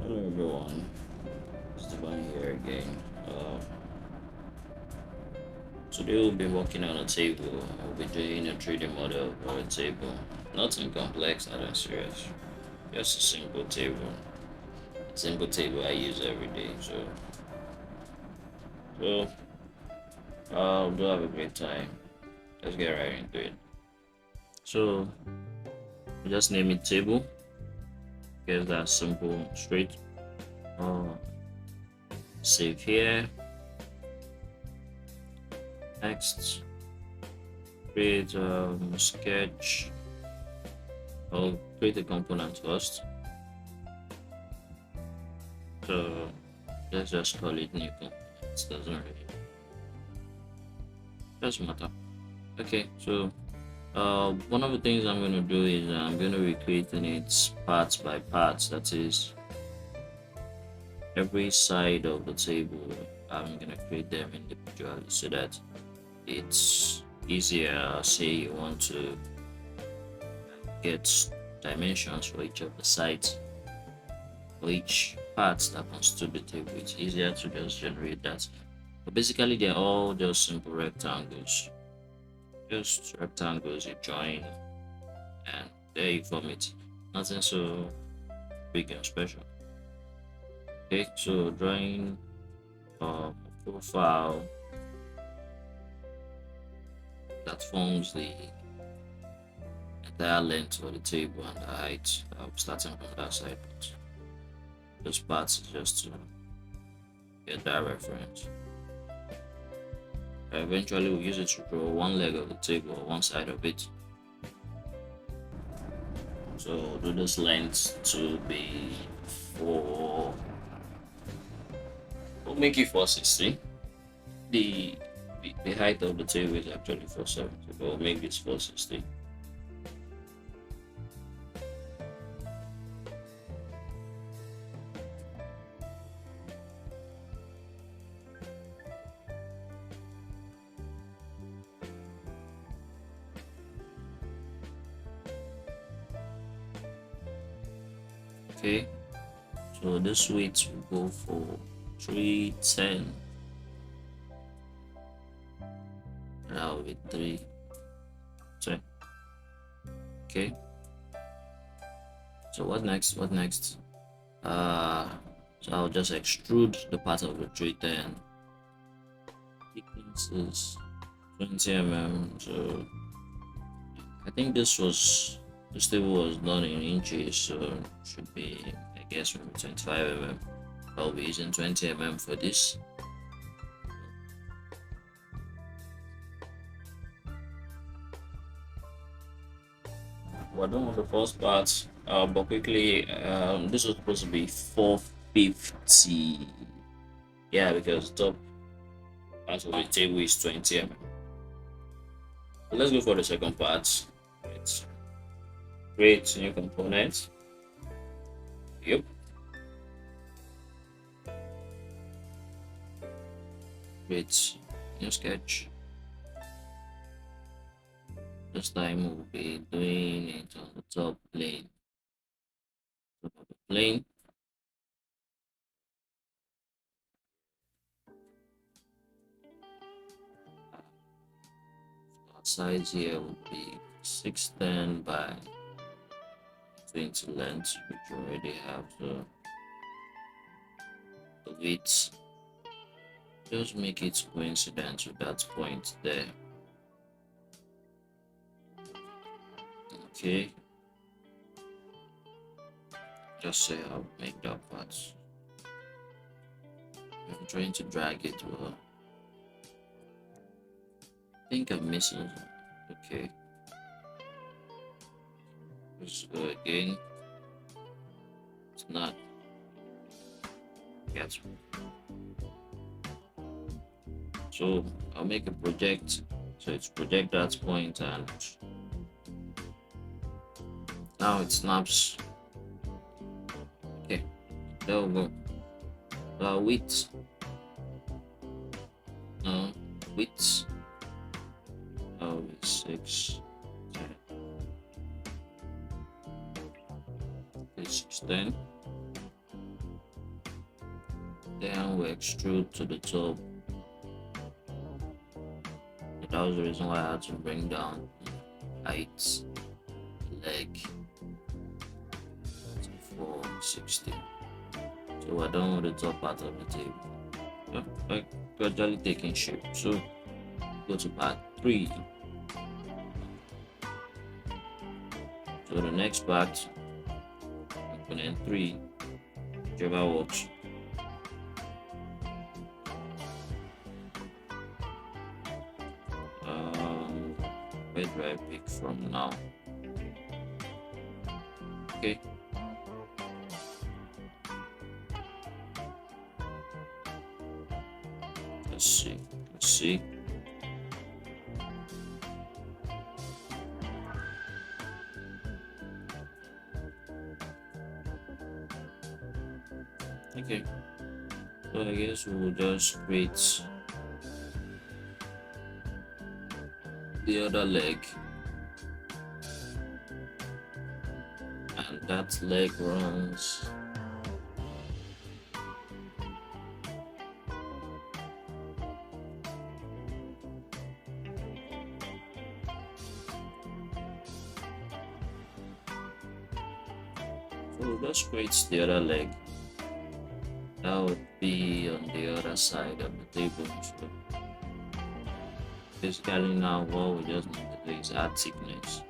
Hello everyone, it's Divine here again. Today we'll be working on a table. We'll be doing a 3D model for a table. Nothing complex, nothing serious. Just a simple table. A simple table I use every day. So do have a great time. Let's get right into it. So we just name it table. Because that's simple, straight. Uh, Save here. Next, create sketch. I'll create a component first. So let's just call it new component. It doesn't matter. Okay, so one of the things I'm going to do is I'm going to be creating it parts by parts. That is, every side of the table, I'm going to create them individually so that it's easier. Say you want to get dimensions for each of the sides, for each part that constitute the table. It's easier to just generate that. But basically, they're all just simple rectangles. Just rectangles you join, and there you form it. Nothing so big and special. Okay, so drawing profile that forms the entire length of the table and the height. Starting from that side, but those parts is just to get that reference. Eventually, we'll use it to draw one leg of the table or one side of it. So do this length to be for. We'll make it 460. The the height of the table is actually 470, but we'll make this 460. Okay, so this width will go for 310. That will be 310. Okay, so what next? What next? So I'll just extrude the part of the 310. Thickness is 20 mm. So I think this table was done in inches, so should be, I guess, maybe 25 mm. I'll be using 20 mm for this. We're done with the first part, but quickly, this was supposed to be 450. Yeah, because the top part of the table is 20 mm. Let's go for the second part. It's create new component. Yep. Create new sketch. This time we'll be doing it on the top plane. Top of the plane. Our size here will be 610 by 20 length, which we already have. So the width, just make it coincident with that point there. Okay, just say I'll make that part. I'm trying to drag it, but I think I'm missing. Okay, let's go again. It's not. Yes. So I'll make a project. So it's project that point, and now it snaps. Okay, there we go. Width. No, width. Oh, 6. It's 10. then we extrude to the top. That was the reason why I had to bring down height leg to 460. So we're done with the top part of the table. Yeah, like gradually taking shape. So go to part 3. So the next part, component 3, whichever works. Where do I pick from now? Okay. Let's see. Okay. So I guess we will just create the other leg, and that leg runs so just create the other leg. That would be on the other side of the table. So basically now what we just need to do is add thickness.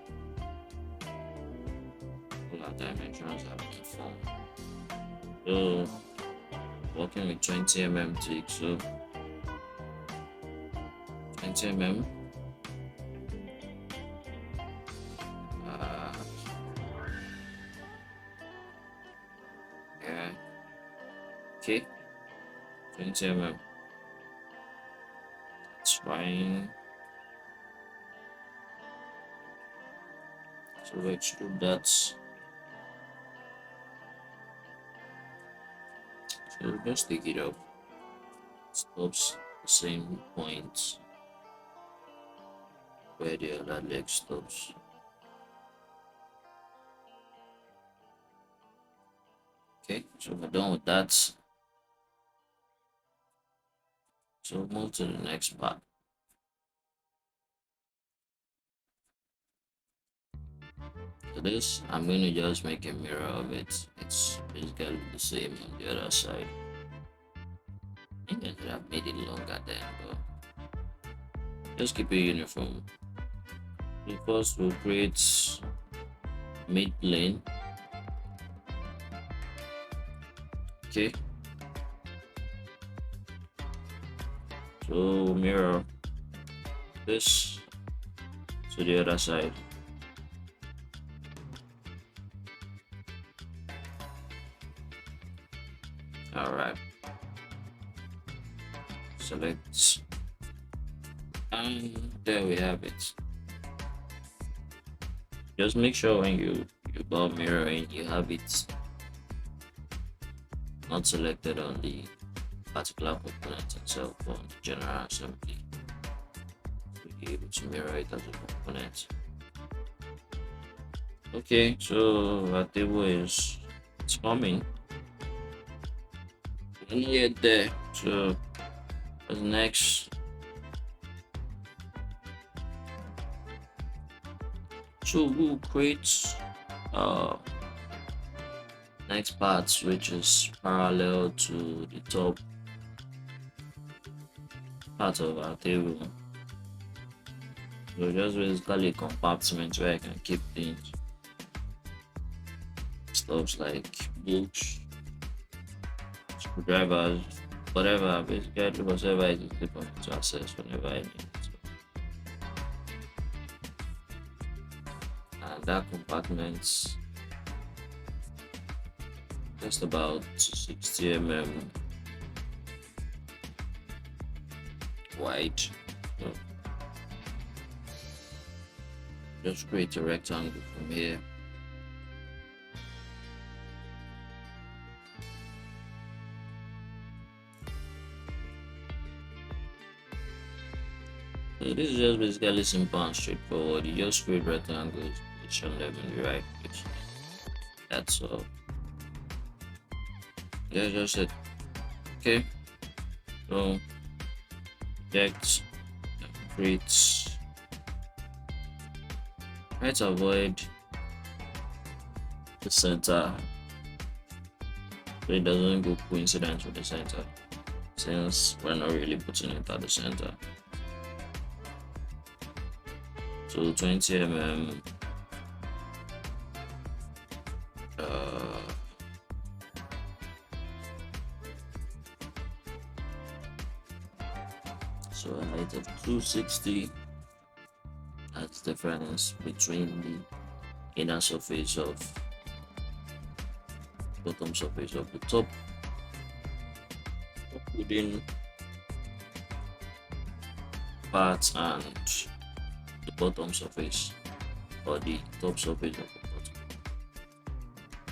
All our dimensions have been formed. So working with 20 mm thick, so 20 mm. Yeah. Okay. 20 mm. That's fine. So we extrude that. So just take it up. Stops the same point where the other leg stops. Okay, so we're done with that. So move to the next part. So this, I'm going to just make a mirror of it. It's basically the same on the other side. I think I could have made it longer then, but just keep it uniform. So first we'll create mid plane. Okay. So mirror this to the other side. All right. Select, and there we have it. Just make sure when you buy mirroring, you have it not selected on the particular component itself or on the general assembly. To be able to mirror it as a component. Okay, so our table is it's coming. We're not yet there. So what's next? So we'll create next part which is parallel to the top part of our table. So just basically a compartment where I can keep things, stuff like books, screwdrivers, whatever, basically whatever it is difficult to access whenever I need it. And that compartment just about 60 mm wide. So just create a rectangle from here. So this is just basically simple and straightforward. You just create rectangles, position them in the right place. That's all. Yeah, just it. Okay, so project create. Try to avoid the center so it doesn't go coincidence with the center since we're not really putting it at the center. So 20 mm. So a height of 260. That's the difference between the inner surface of bottom surface of the top within part and the bottom surface or the top surface of the bottom.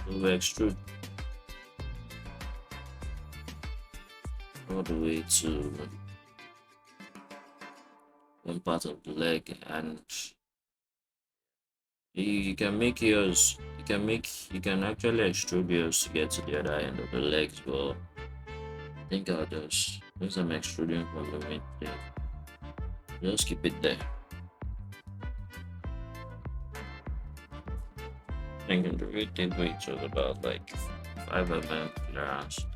So we extrude all the way to one part of the leg, and you can make yours, you can actually extrude yours to get to the other end of the legs, but I think I'll just do some extruding from the mid there. Just keep it there. I think in the root weight was about like 5 mm clearance.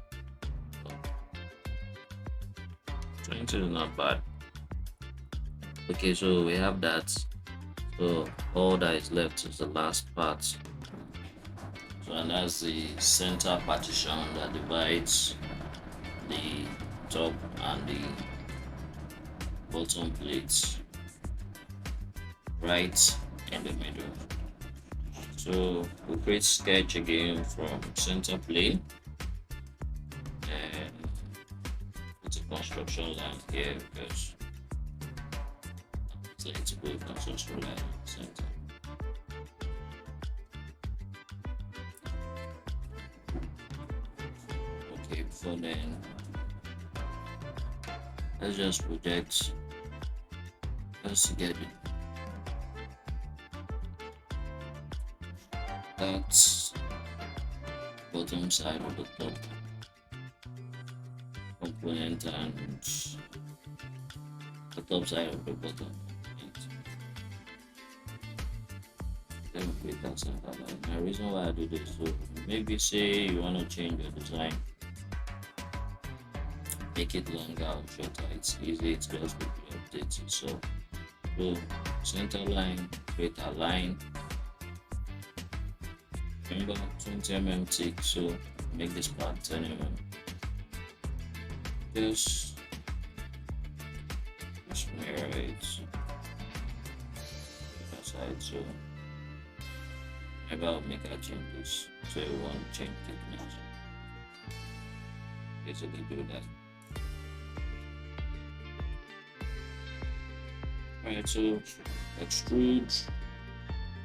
20 is not bad. Okay, so we have that. So all that is left is the last part. So and that's the center partition that divides the top and the bottom plates right in the middle. So we create sketch again from center plane and put a construction line here because it's like to put a construction line in the center. Okay, before then, let's just project just to get it. That's bottom side of the top component and the top side of the bottom. Then we create that center line. The reason why I do this, so maybe say you want to change your design, make it longer or shorter. It's easy, it's just to be updated. So center line, create a line. Remember 20 mm thick, so make this part 10 mm. Just mirror it that side, so maybe I'll make a changes so you won't change thickness. Basically do that. Alright, so extrude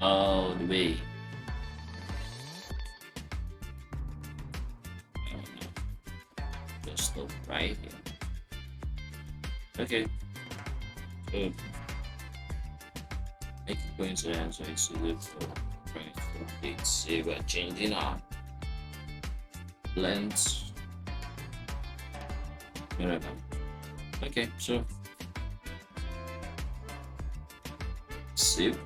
all the way. Just stop right here. Okay, so make it coincidence so it's easy for right for it. Say we're changing our length. Whatever. Okay, so save.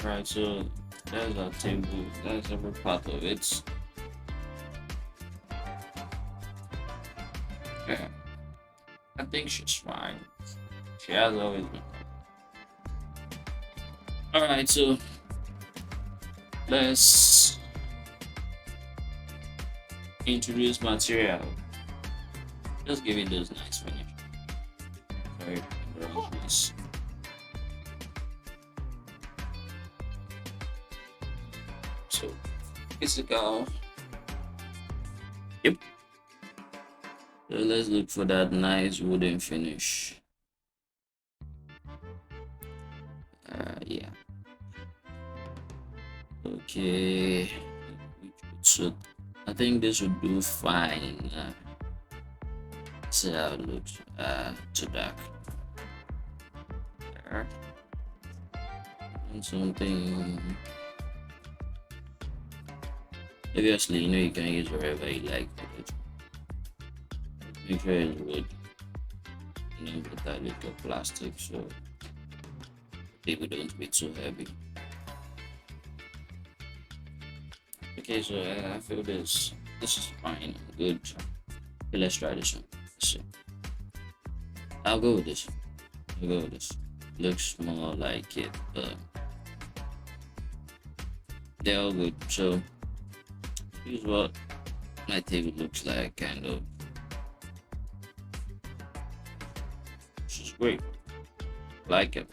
Right, so there's our table, that's every part of it. Yeah, I think she's fine. She has always been. Alright, so let's introduce material. Just give it those nice finish. Sorry, this. So physical. Yep. So let's look for that nice wooden finish. Yeah. Okay. So I think this would do fine. See how it looks. Too dark. There. And something. Obviously, you know you can use whatever you like, but make sure it's wood, non-metallic or plastic, so people don't be too heavy. Okay, so I feel this is fine, good. Okay, let's try this one. Let's see. I'll go with this. I'll go with this. Looks more like it, but they're all good. So here's what my table looks like, kind of. Which is great. Like it.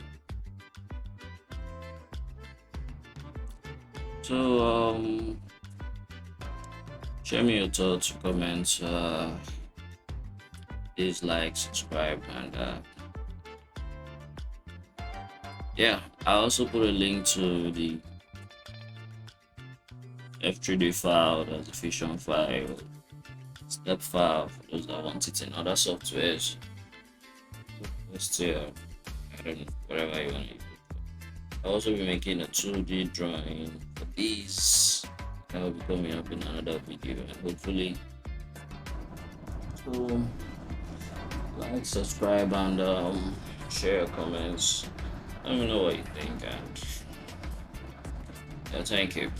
So share me your thoughts, comments, dislike, subscribe, and yeah, I also put a link to the F3D file, that's the Fusion file, step file for those that want it in other softwares. Still, I don't know, whatever you want to use. I'll also be making a 2D drawing for these. That will be coming up in another video, and hopefully, so like, subscribe, and share your comments. Let me know what you think, and yeah, thank you.